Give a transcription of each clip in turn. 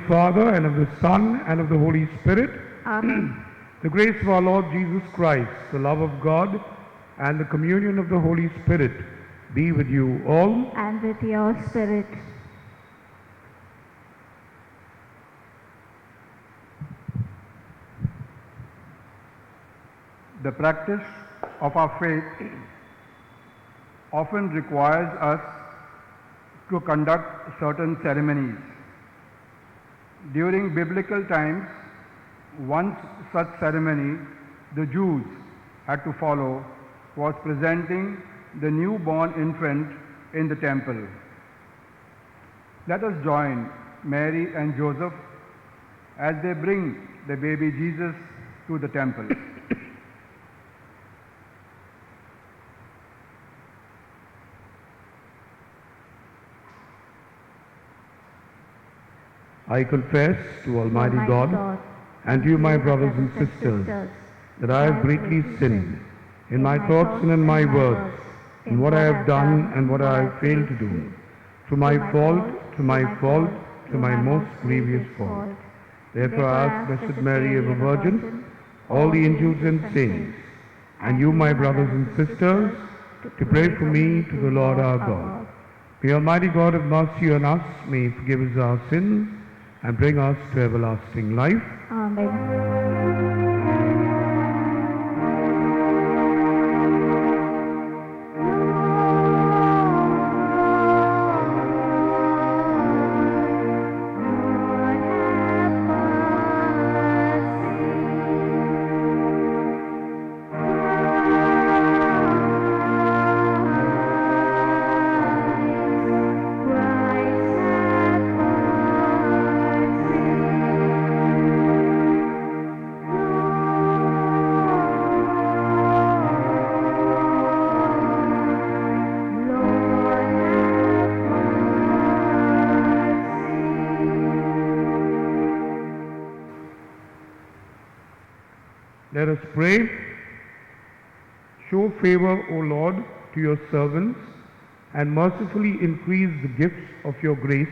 Father, and of the Son, and of the Holy Spirit. Amen. The grace of our Lord Jesus Christ, the love of God, and the communion of the Holy Spirit be with you all. And with your spirit. The practice of our faith often requires us to conduct certain ceremonies. During biblical times, one such ceremony the Jews had to follow was presenting the newborn infant in the temple. Let us join Mary and Joseph as they bring the baby Jesus to the temple. I confess to Almighty God and to you, my brothers and sisters, that I have greatly sinned in my thoughts and in my words, in what I have done and what I have failed to do, through my fault, to my most grievous fault. Therefore I ask Blessed Mary, ever Virgin, all the angels and saints, and you, my brothers and sisters, to pray for me to the Lord our God. May Almighty God have mercy on us, may He forgive us our sins, and bring us to everlasting life. Amen. Let us pray. Show favor, O Lord, to your servants, and mercifully increase the gifts of your grace,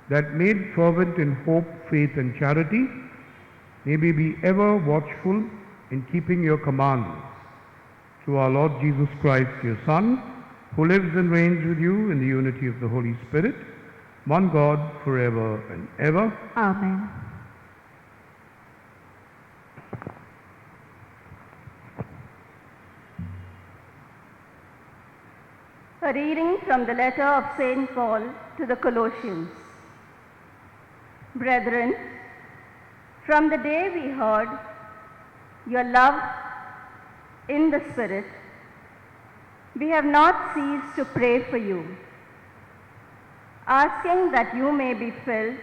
that made fervent in hope, faith, and charity, may we be ever watchful in keeping your commandments. Through our Lord Jesus Christ, your Son, who lives and reigns with you in the unity of the Holy Spirit, one God, forever and ever. Amen. A reading from the letter of St. Paul to the Colossians. Brethren, from the day we heard your love in the Spirit, we have not ceased to pray for you, asking that you may be filled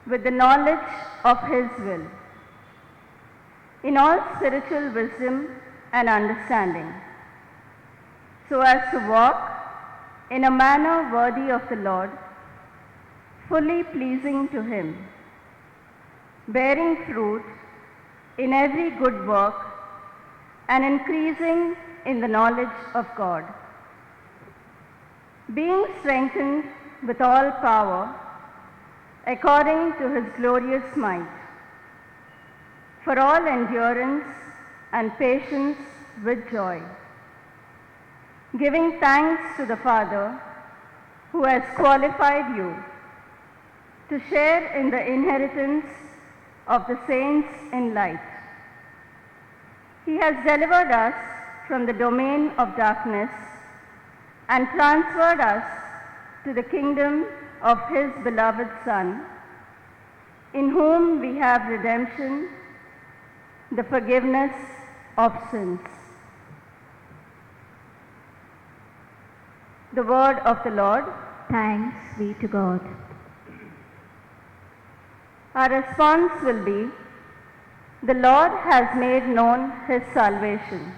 with the knowledge of His will, in all spiritual wisdom and understanding, so as to walk in a manner worthy of the Lord, fully pleasing to Him, bearing fruit in every good work and increasing in the knowledge of God, being strengthened with all power according to His glorious might, for all endurance and patience with joy, giving thanks to the Father who has qualified you to share in the inheritance of the saints in light. He has delivered us from the domain of darkness and transferred us to the kingdom of His beloved Son, in whom we have redemption, the forgiveness of sins. The word of the Lord. Thanks be to God. Our response will be, the Lord has made known His salvation.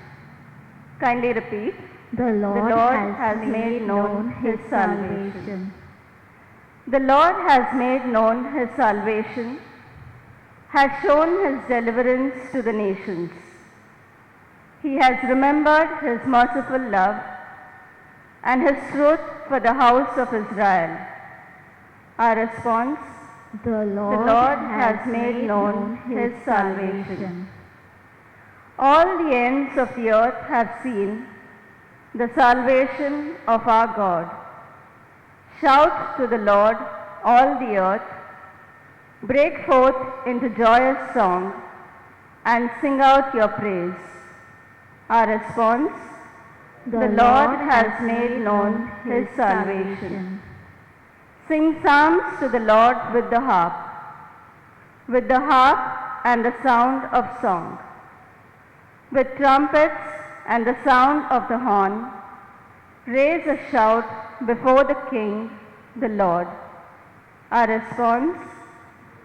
Kindly repeat. The Lord has made known His salvation. The Lord has made known His salvation, has shown His deliverance to the nations. He has remembered His merciful love and His truth for the house of Israel. Our response. The Lord has made known his salvation. All the ends of the earth have seen the salvation of our God. Shout to the Lord, all the earth. Break forth into joyous song and sing out your praise. Our response, the Lord has made known his salvation. Sing psalms to the Lord with the harp and the sound of song. With trumpets and the sound of the horn, raise a shout before the King, the Lord. Our response,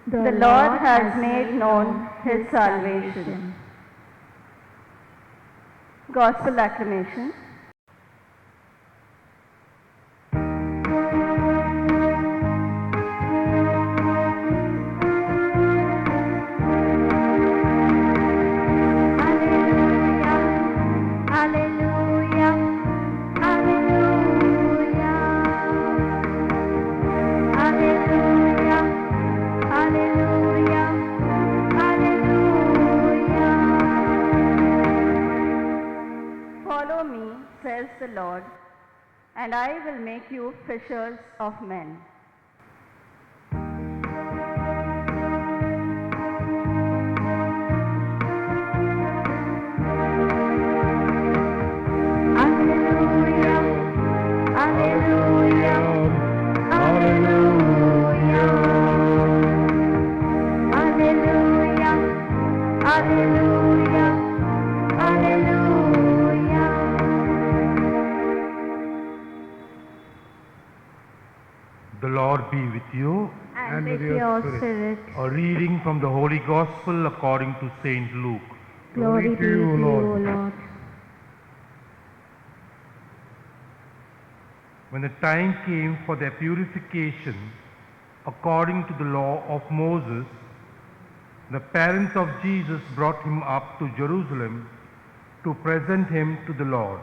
the Lord has made known his salvation. Gospel acclamation. Follow me, says the Lord, and I will make you fishers of men. The Lord be with you. and with your spirit. A reading from the Holy Gospel according to Saint Luke. Glory to you, O Lord. When the time came for their purification, according to the law of Moses, the parents of Jesus brought him up to Jerusalem to present him to the Lord,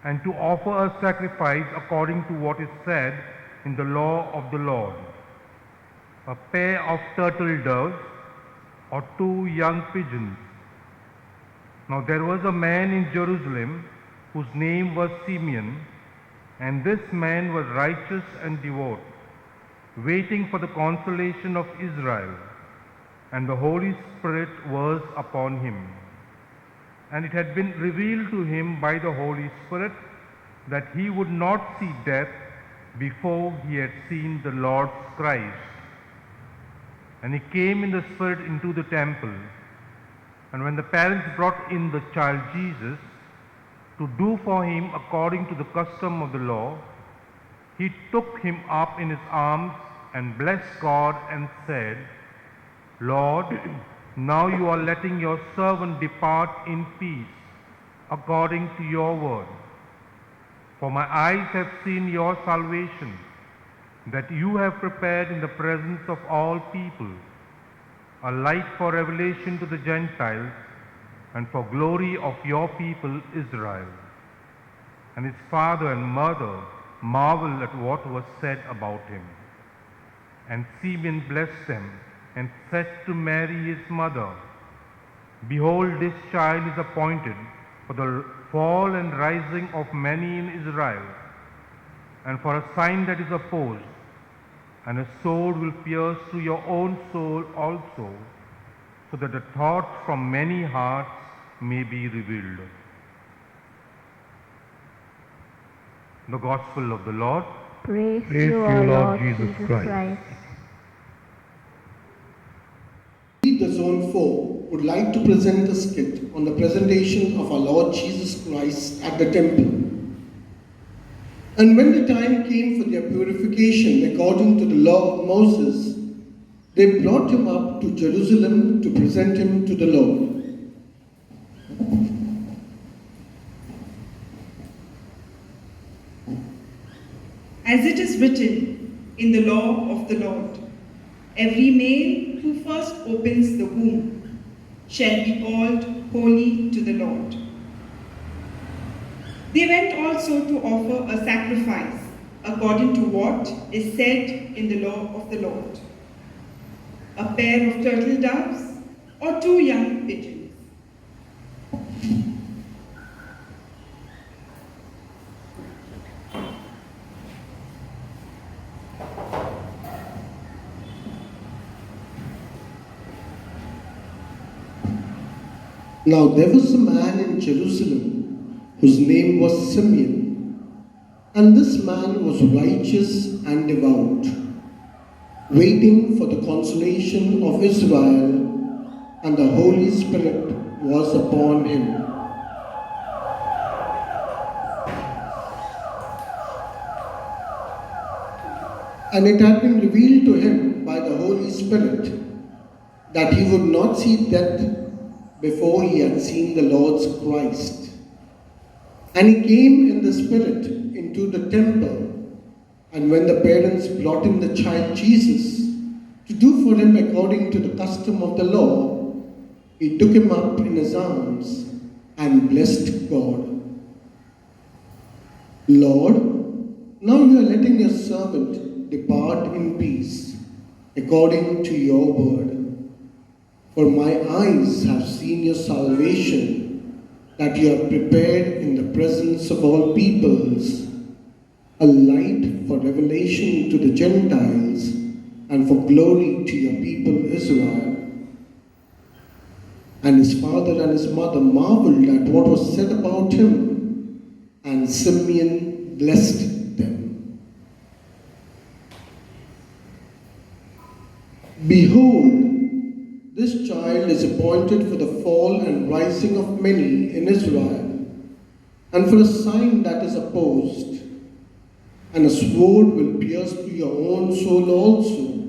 and to offer a sacrifice according to what is said in the law of the Lord: a pair of turtle doves or 2 young pigeons. Now there was a man in Jerusalem whose name was Simeon, and this man was righteous and devout, waiting for the consolation of Israel, and the Holy Spirit was upon him. And it had been revealed to him by the Holy Spirit that he would not see death before he had seen the Lord's Christ. And he came in the Spirit into the temple. And when the parents brought in the child Jesus to do for him according to the custom of the law, he took him up in his arms and blessed God and said, "Lord, now you are letting your servant depart in peace according to your word. For my eyes have seen your salvation, that you have prepared in the presence of all people, a light for revelation to the Gentiles and for glory of your people Israel." And his father and mother marveled at what was said about him. And Simeon blessed them and said to Mary his mother, "Behold, this child is appointed for the fall and rising of many in Israel, and for a sign that is opposed, and a sword will pierce through your own soul also, so that the thoughts from many hearts may be revealed." The Gospel of the Lord. Praise Praise you, to O you, Lord Jesus Christ. The Zone 4 would like to present a skit on the presentation of our Lord Jesus Christ at the temple. And when the time came for their purification according to the law of Moses, they brought him up to Jerusalem to present him to the Lord. As it is written in the law of the Lord, every male who first opens the womb shall be called holy to the Lord. They went also to offer a sacrifice according to what is said in the law of the Lord. A pair of turtle doves or 2 young pigeons. Now there was a man in Jerusalem whose name was Simeon, and this man was righteous and devout, waiting for the consolation of Israel, and the Holy Spirit was upon him. And it had been revealed to him by the Holy Spirit that he would not see death before he had seen the Lord's Christ. And he came in the Spirit into the temple, and when the parents brought in the child Jesus to do for him according to the custom of the law, he took him up in his arms and blessed God. Lord, now you are letting your servant depart in peace, according to your word. For my eyes have seen your salvation, that you have prepared in the presence of all peoples, a light for revelation to the Gentiles and for glory to your people Israel. And his father and his mother marveled at what was said about him, and Simeon blessed them. Behold, this child is appointed for the fall and rising of many in Israel, and for a sign that is opposed, and a sword will pierce through your own soul also,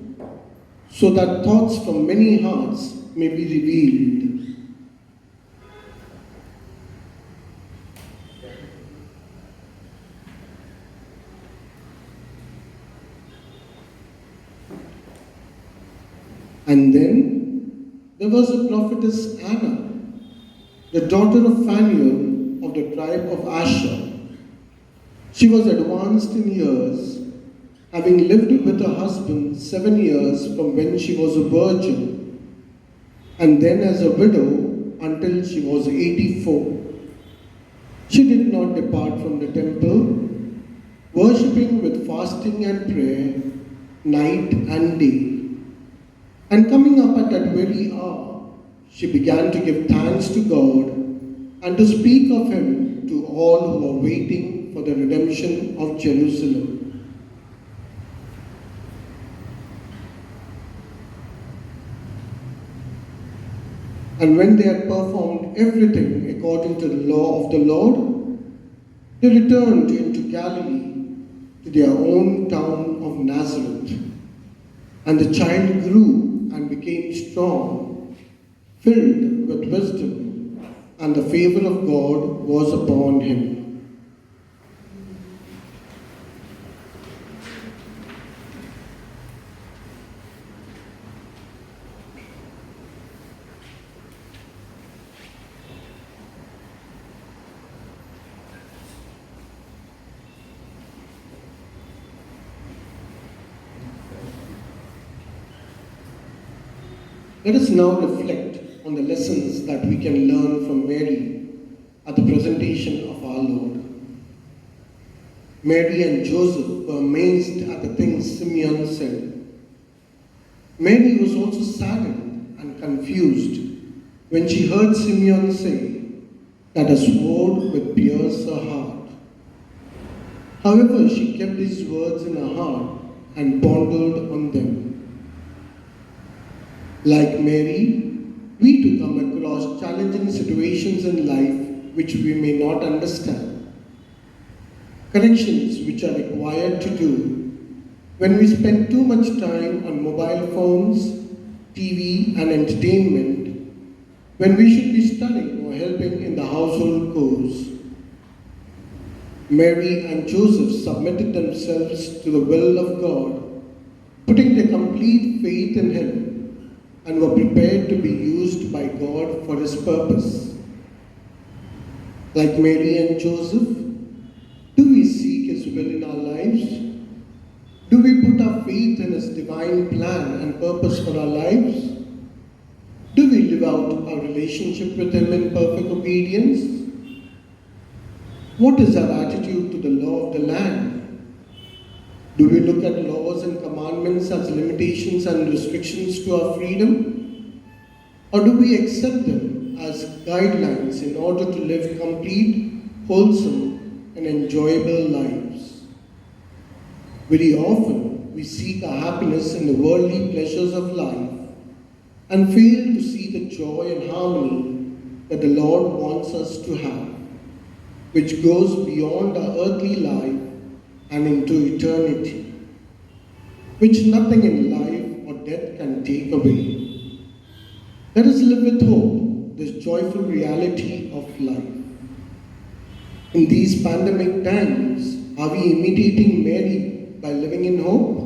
so that thoughts from many hearts may be revealed. And then there was a prophetess Anna, the daughter of Phanuel of the tribe of Asher. She was advanced in years, having lived with her husband 7 years from when she was a virgin, and then as a widow until she was 84. She did not depart from the temple, worshipping with fasting and prayer night and day. And coming up at that very hour, she began to give thanks to God and to speak of him to all who were waiting for the redemption of Jerusalem. And when they had performed everything according to the law of the Lord, they returned into Galilee to their own town of Nazareth. And the child grew and became strong, filled with wisdom, and the favor of God was upon him. Let us now reflect on the lessons that we can learn from Mary at the presentation of our Lord. Mary and Joseph were amazed at the things Simeon said. Mary was also saddened and confused when she heard Simeon say that a sword would pierce her heart. However, she kept these words in her heart and pondered on them. Like Mary, we too come across challenging situations in life which we may not understand. Corrections which are required to do when we spend too much time on mobile phones, TV and entertainment, when we should be studying or helping in the household chores. Mary and Joseph submitted themselves to the will of God, putting their complete faith in Him, and were prepared to be used by God for His purpose. Like Mary and Joseph, do we seek His will in our lives? faith in His divine plan and purpose for our lives? Do we live out our relationship with Him in perfect obedience? What is our attitude to the law of the land? Do we look at laws and commandments as limitations and restrictions to our freedom? Or do we accept them as guidelines in order to live complete, wholesome, and enjoyable lives? Very often, we seek our happiness in the worldly pleasures of life and fail to see the joy and harmony that the Lord wants us to have, which goes beyond our earthly life and into eternity, which nothing in life or death can take away. Let us live with hope, this joyful reality of life. In these pandemic times, are we imitating Mary by living in hope?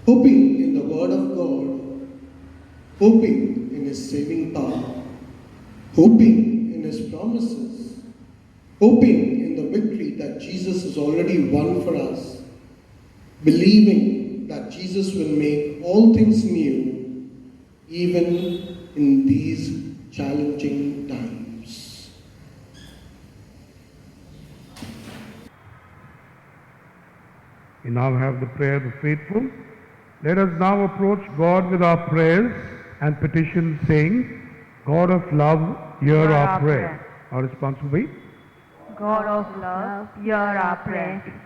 Hoping in the Word of God, hoping in His saving power, hoping in His promises, hoping in the victory that Jesus has already won for us, believing that Jesus will make all things new, even in these challenging times. We now have the prayer of the faithful. Let us now approach God with our prayers and petitions, saying, God of love, hear our prayer. Our response will be, God of love, hear our prayer.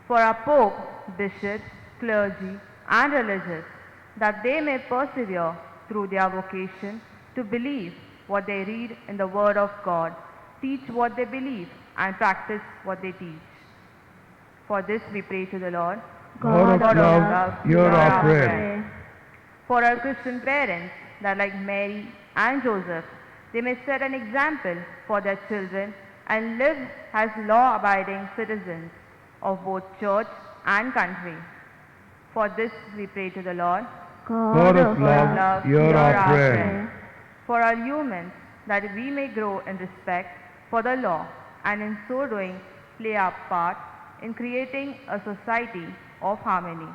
For our Pope, bishops, clergy, and religious, that they may persevere through their vocation to believe what they read in the Word of God, teach what they believe, and practice what they teach. For this we pray to the Lord. God of love, hear our prayer. For our Christian parents, that like Mary and Joseph, they may set an example for their children and live as law-abiding citizens of both church and country. For this we pray to the Lord. God of love, hear our prayer. For our humans, that we may grow in respect for the law and in so doing play our part in creating a society of harmony.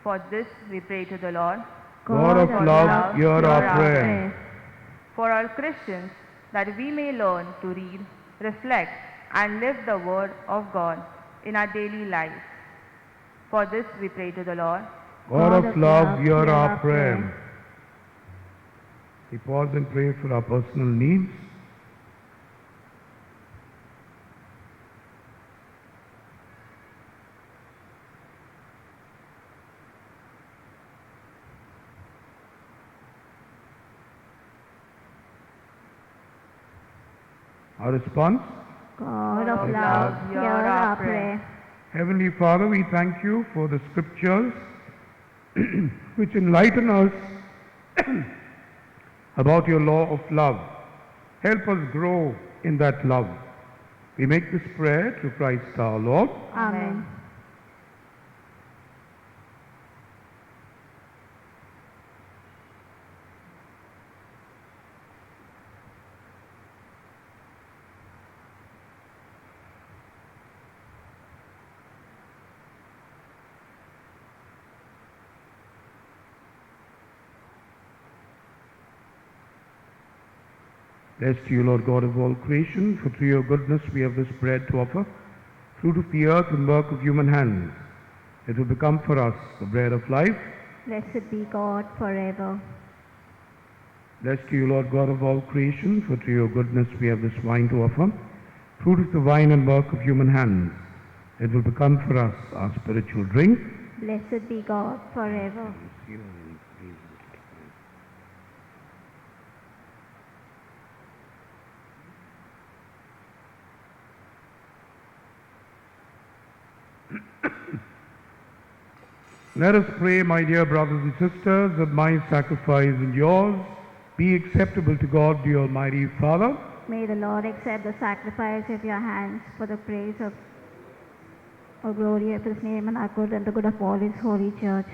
For this we pray to the Lord. God of love, hear our prayer. For our Christians, that we may learn to read, reflect, and live the Word of God in our daily lives. For this we pray to the Lord. God of love, hear our prayer. We pause and pray for our personal needs. Our response? God of love, hear our prayer. Heavenly Father, we thank you for the scriptures which enlighten us about your law of love. Help us grow in that love. We make this prayer through Christ our Lord. Amen. Blessed to you, Lord God of all creation, for through your goodness we have this bread to offer, fruit of the earth and work of human hands. It will become for us the bread of life. Blessed be God forever. Blessed to you, Lord God of all creation, for through your goodness we have this wine to offer, fruit of the vine and work of human hands. It will become for us our spiritual drink. Blessed be God forever. Let us pray, my dear brothers and sisters, that my sacrifice and yours be acceptable to God, the Almighty Father. May the Lord accept the sacrifice of your hands for the praise of or glory of his name and our good and the good of all his holy church.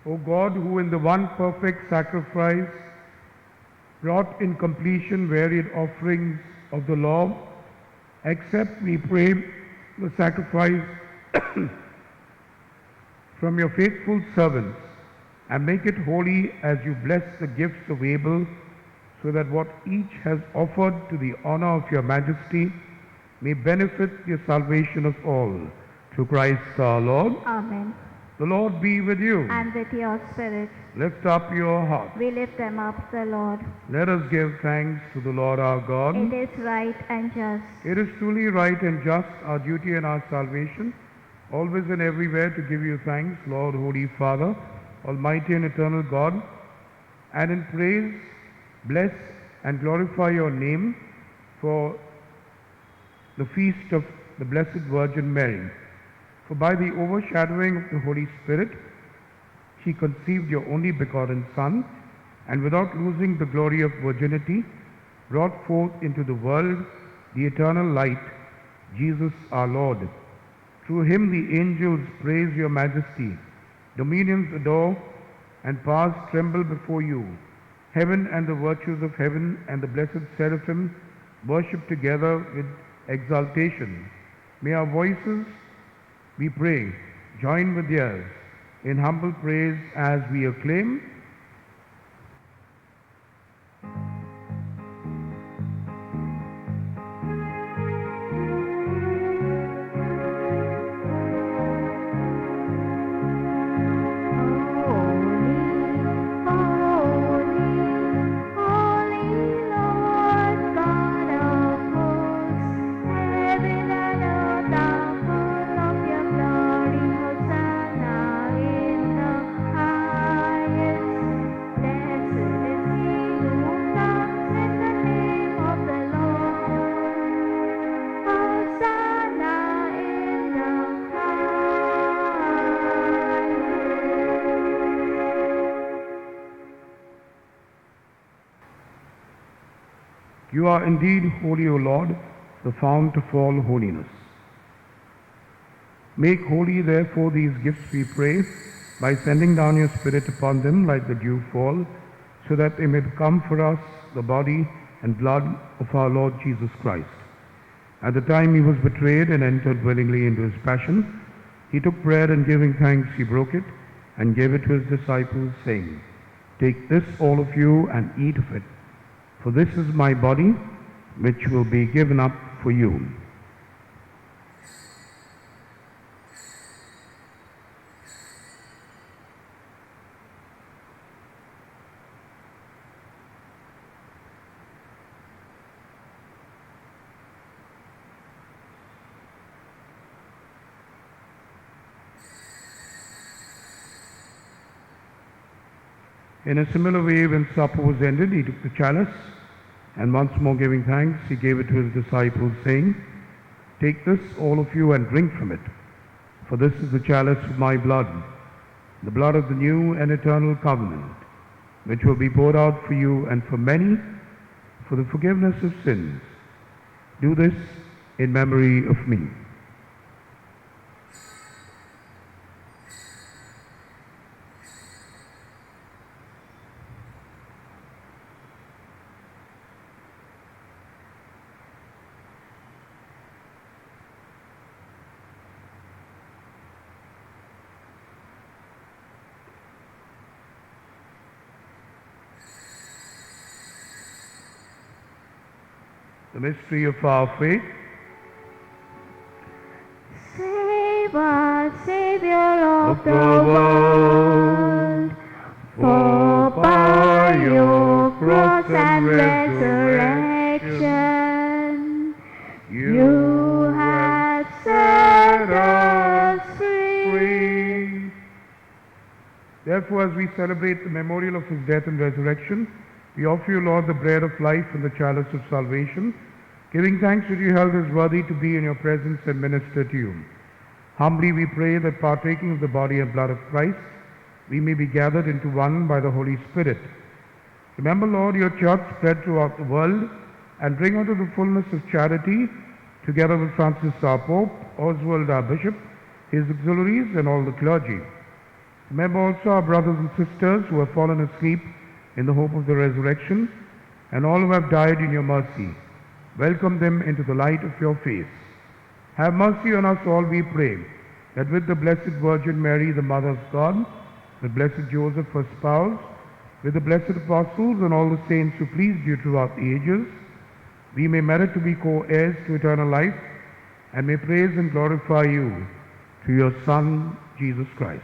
O God, who in the one perfect sacrifice brought in completion varied offerings of the law, accept, we pray, the sacrifice from your faithful servants and make it holy as you bless the gifts of Abel, so that what each has offered to the honor of your majesty may benefit the salvation of all. Through Christ our Lord. Amen. The Lord be with you. And with your spirit, Lift up your hearts. we lift them up to the Lord. Let us give thanks to the Lord our God. It is right and just. It is truly right and just, our duty and our salvation, always and everywhere to give you thanks, Lord, Holy Father, Almighty and eternal God, and in praise, bless and glorify your name for the feast of the Blessed Virgin Mary. For by the overshadowing of the Holy Spirit, she conceived your only begotten Son, and without losing the glory of virginity, brought forth into the world the eternal light, Jesus our Lord. Through him the angels praise your majesty, dominions adore, and powers tremble before you. Heaven and the virtues of heaven and the blessed seraphim worship together with exaltation. May our voices, we pray, join with theirs in humble praise as we acclaim. You are indeed holy, O Lord, the fount of all holiness. Make holy, therefore, these gifts, we pray, by sending down your Spirit upon them like the dew fall, so that they may become for us the body and blood of our Lord Jesus Christ. At the time he was betrayed and entered willingly into his passion, he took bread and giving thanks, he broke it and gave it to his disciples, saying, Take this, all of you, and eat of it. For this is my body, which will be given up for you. In a similar way, when supper was ended, he took the chalice, and once more giving thanks, he gave it to his disciples, saying, Take this, all of you, and drink from it. For this is the chalice of my blood, the blood of the new and eternal covenant, which will be poured out for you and for many for the forgiveness of sins. Do this in memory of me. The mystery of our faith. Save us, Savior of the world, for by your cross and resurrection, you have set us free. Therefore, as we celebrate the memorial of his death and resurrection, we offer you, Lord, the bread of life and the chalice of salvation, giving thanks that you held us worthy to be in your presence and minister to you. Humbly we pray that partaking of the body and blood of Christ, we may be gathered into one by the Holy Spirit. Remember, Lord, your church spread throughout the world, and bring unto the fullness of charity, together with Francis our Pope, Oswald our Bishop, his auxiliaries, and all the clergy. Remember also our brothers and sisters who have fallen asleep in the hope of the resurrection, and all who have died in your mercy. Welcome them into the light of your face. Have mercy on us all, we pray, that with the Blessed Virgin Mary, the Mother of God, with Blessed Joseph, her spouse, with the blessed apostles and all the saints who pleased you throughout the ages, we may merit to be co-heirs to eternal life, and may praise and glorify you through your Son, Jesus Christ.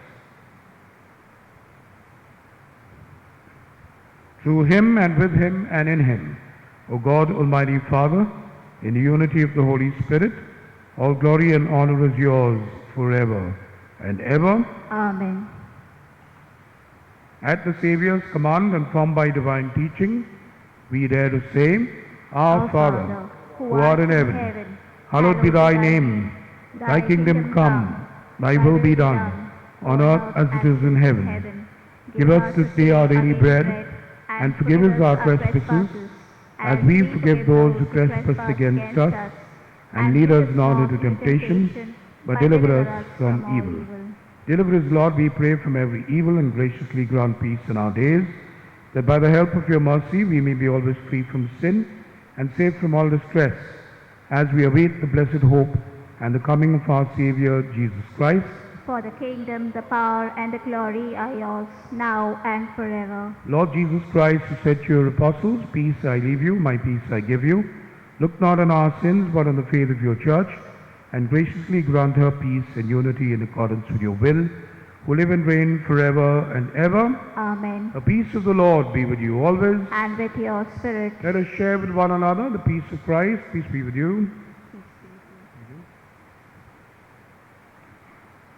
Through him and with him and in him, O God, Almighty Father, in the unity of the Holy Spirit, all glory and honor is yours forever and ever. Amen. At the Saviour's command and formed by divine teaching, we dare to say, Our Father, who art in heaven, hallowed be thy name. Thy kingdom come, thy will be done, on earth as it is in heaven. Give us this day our daily bread, and forgive us our trespasses, as we forgive those who trespass against us. And lead us not into temptation, but deliver us from evil. Deliver us, Lord, we pray, from every evil, and graciously grant peace in our days, that by the help of your mercy we may be always free from sin and safe from all distress, as we await the blessed hope and the coming of our Saviour, Jesus Christ. For the kingdom, the power, and the glory are yours, now and forever. Lord Jesus Christ, who said to your apostles, Peace I leave you, my peace I give you, look not on our sins, but on the faith of your church, and graciously grant her peace and unity in accordance with your will, who live and reign forever and ever. Amen. The peace of the Lord be with you always. And with your spirit. Let us share with one another the peace of Christ. Peace be with you.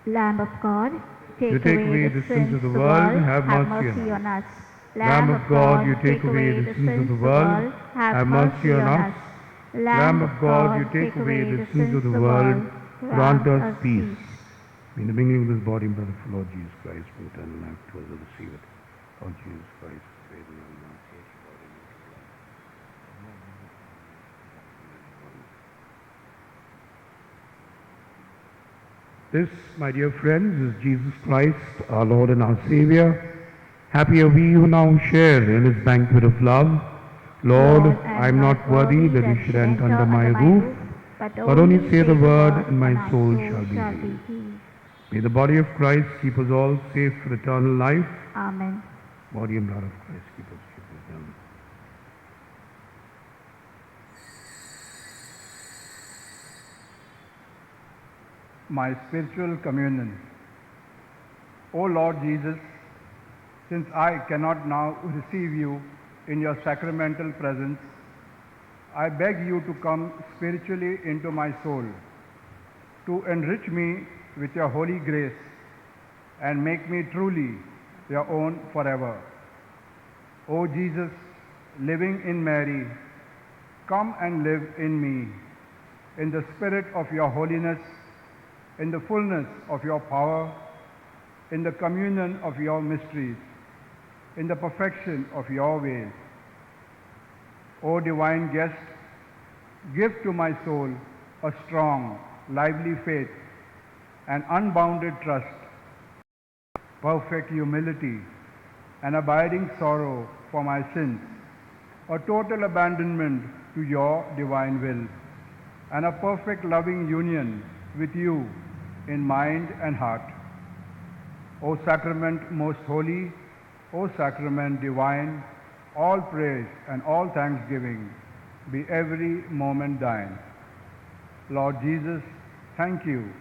Lamb of God, You take away the sins of the world, have mercy on us. Lamb of God, you take away the sins of the world, have mercy on us. Lamb of God, you take away the sins of the world, grant us peace. In the beginning of this body and blood of the Lord Jesus Christ, for eternal life to us who receive it. Lord Jesus Christ, faith and mercy. This, my dear friends, is Jesus Christ, our Lord and our Savior. Happy are we who now share in his banquet of love. Lord, I am not worthy that you should enter under my roof, but only say the word, and my soul shall be healed. May the body of Christ keep us all safe for eternal life. Amen. Body and blood of Christ keep us safe for eternal life. My spiritual communion. O Lord Jesus, since I cannot now receive you in your sacramental presence, I beg you to come spiritually into my soul, to enrich me with your holy grace and make me truly your own forever. O Jesus, living in Mary, come and live in me, in the spirit of your holiness, in the fullness of your power, in the communion of your mysteries, in the perfection of your ways. O divine guest, give to my soul a strong, lively faith, an unbounded trust, perfect humility, an abiding sorrow for my sins, a total abandonment to your divine will, and a perfect loving union with you in mind and heart. O sacrament most holy, O sacrament divine, all praise and all thanksgiving be every moment thine. Lord Jesus, thank you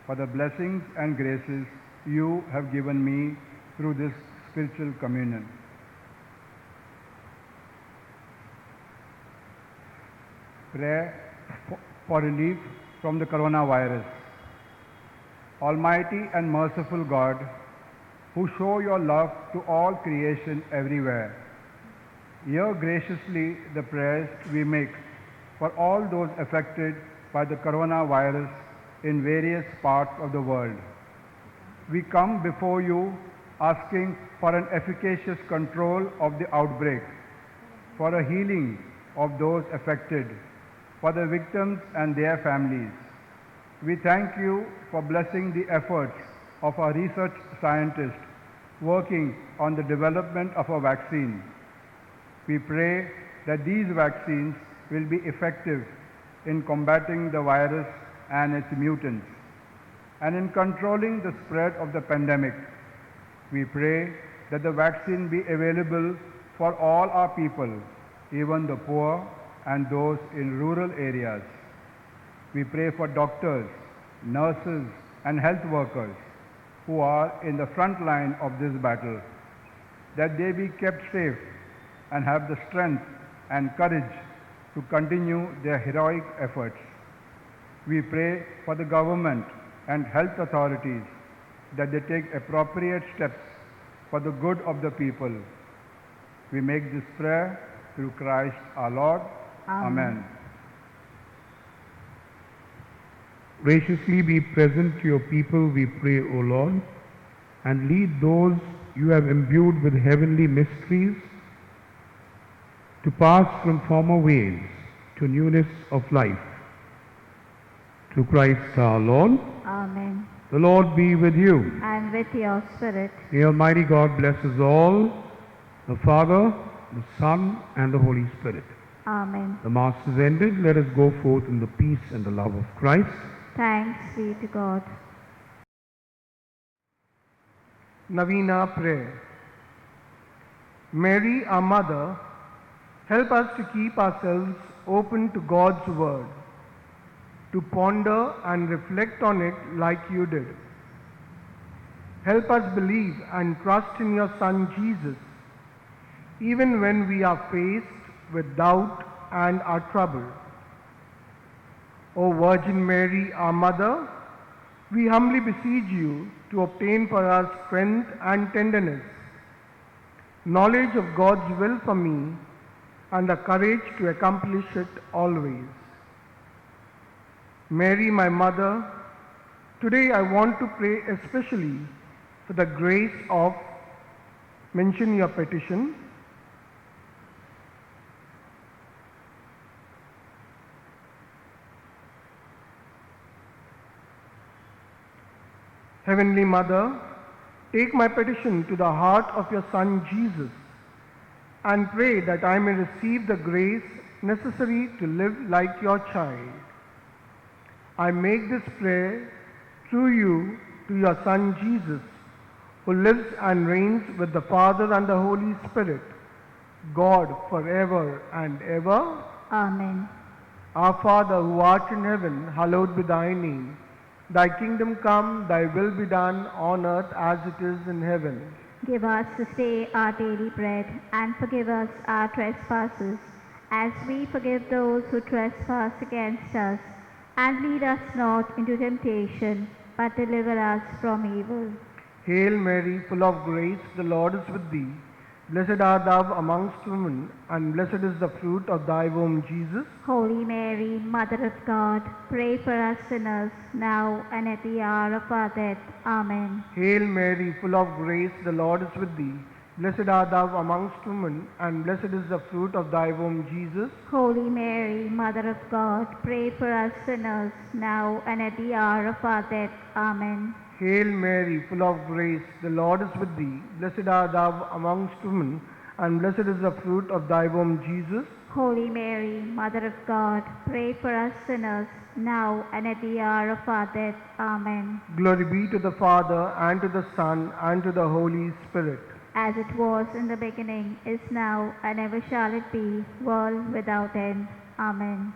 for the blessings and graces you have given me through this spiritual communion. Prayer for relief from the coronavirus. Almighty and merciful God, who show your love to all creation everywhere, hear graciously the prayers we make for all those affected by the coronavirus in various parts of the world. We come before you asking for an efficacious control of the outbreak, for a healing of those affected, for the victims and their families. We thank you for blessing the efforts of our research scientists working on the development of a vaccine. We pray that these vaccines will be effective in combating the virus and its mutants. And in controlling the spread of the pandemic, we pray that the vaccine be available for all our people, even the poor and those in rural areas. We pray for doctors, nurses, and health workers who are in the front line of this battle, that they be kept safe and have the strength and courage to continue their heroic efforts. We pray for the government and health authorities that they take appropriate steps for the good of the people. We make this prayer through Christ our Lord. Amen. Graciously be present to your people, we pray, O Lord, and lead those you have imbued with heavenly mysteries to pass from former ways to newness of life. Through Christ our Lord. Amen. The Lord be with you. And with your spirit. May Almighty God bless us all, the Father, the Son, and the Holy Spirit. Amen. The Mass is ended. Let us go forth in the peace and the love of Christ. Thanks be to God. Novena Prayer. Mary, our Mother, help us to keep ourselves open to God's Word, to ponder and reflect on it like you did. Help us believe and trust in your Son Jesus, even when we are faced with doubt and are troubled. O Virgin Mary, our Mother, we humbly beseech you to obtain for us strength and tenderness, knowledge of God's will for me, and the courage to accomplish it always. Mary, my Mother, today I want to pray especially for the grace of, mention your petition, Heavenly Mother, take my petition to the heart of your Son Jesus, and pray that I may receive the grace necessary to live like your child. I make this prayer through you to your Son Jesus, who lives and reigns with the Father and the Holy Spirit, God forever and ever. Amen. Our Father, who art in heaven, hallowed be thy name. Thy kingdom come, thy will be done on earth as it is in heaven. Give us this day our daily bread, and forgive us our trespasses, as we forgive those who trespass against us. And lead us not into temptation, but deliver us from evil. Hail Mary, full of grace, the Lord is with thee. Blessed art thou amongst women, and blessed is the fruit of thy womb, Jesus. Holy Mary, Mother of God, pray for us sinners, now and at the hour of our death. Amen. Hail Mary, full of grace, the Lord is with thee. Blessed art thou amongst women, and blessed is the fruit of thy womb, Jesus. Holy Mary, Mother of God, pray for us sinners, now and at the hour of our death. Amen. Hail Mary, full of grace, the Lord is with thee. Blessed art thou amongst women, and blessed is the fruit of thy womb, Jesus. Holy Mary, Mother of God, pray for us sinners, now and at the hour of our death. Amen. Glory be to the Father, and to the Son, and to the Holy Spirit. As it was in the beginning, is now, and ever shall it be, world without end. Amen.